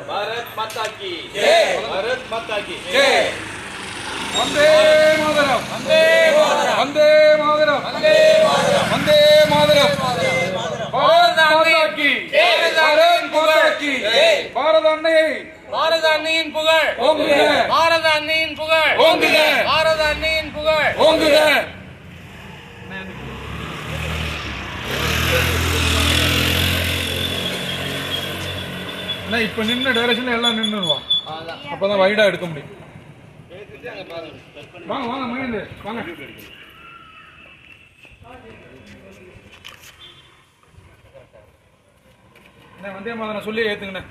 भारत माता की जय। भारत माता की जय। वंदे मातरम वंदे मातरम वंदे मातरम वंदे मातरम वंदे मातरम भारत माता की भारत माता की भारत अन्नै பாரத அன்னையின் புகழ் ஓங்குக பாரத அன்னையின் புகழ் ஓங்குக பாரத அன்னையின் புகழ் ஓங்குக நான் இப்ப நின்ன டைரக்ஷன்ல எல்லாம் நின்னுடுவான் அப்பதான் வைடா எடுக்க முடியும் வாங்க வாங்க மகேந்து வாங்க என்ன வந்தே மாதிரி சொல்லி ஏத்துங்கண்ணே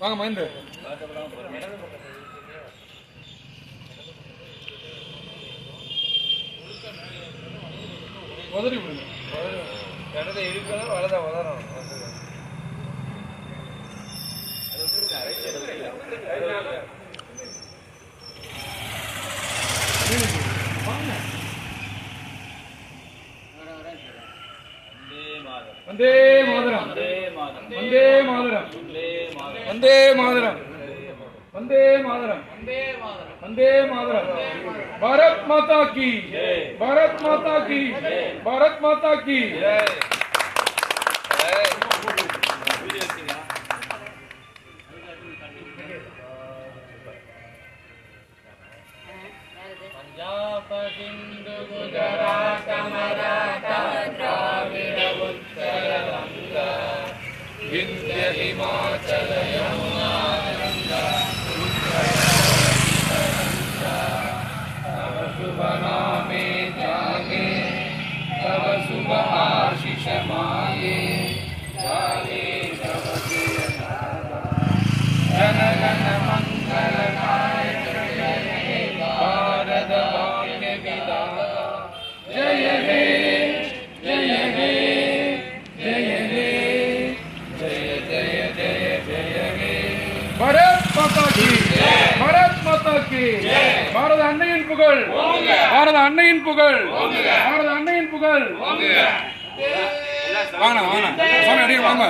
வாங்க மகேந்து உதறி விடுங்க இடத்தை இழுக்கணும் வலதை உதறணும் वंदे मातरम वंदे मातरम वंदे मातरम वंदे मातरम वंदे मातरम भारत माता की भारत माता की भारत माता की पंजाब सिंधु गुजरात मराठा द्राविड़ उत्तर गंगा विंध्य हिमाचल यमुना गंगा तव शुभ नामे जागे तव शुभ आशीष मागे जागे तव जय जन गण मंगलदायक भारत भाग्य विधाता जय हे जय हे जय हे जय जय जय जय हे भारत माता की भारत माता की भारत अन्னையின் புகழ் भारत अन्னையின் புகழ் भारत अन्னையின் புகழ் வாங்க வாங்க சாமி அடியே வாங்க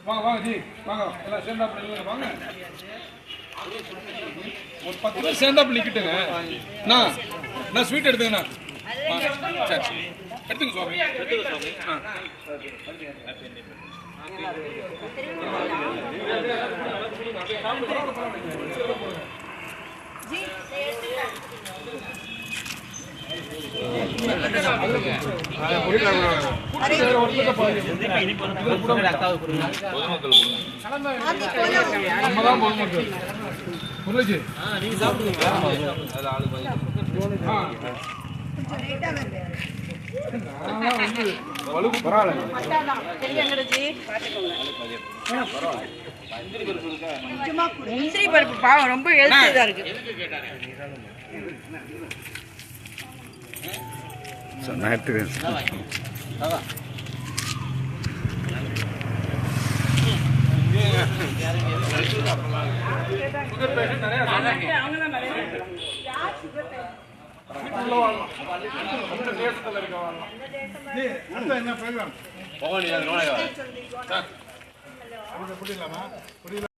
வாங்க வாங்க ஜி வாங்க எல்லாம் சேர்ந்தாப்புல நில்லுங்க வாங்க ஒரு 10 பேர் சேர்ந்தாப்புல நிக்கிட்டுங்க நான் ஸ்வீட் எடுத்துங்கண்ணா சரி எடுத்துங்க சுவாமி முந்திரி பருப்பு பாவம் ரொம்ப ஹெல்த்தியா இருக்கு நான் எடுத்துக்கிறேன் என்ன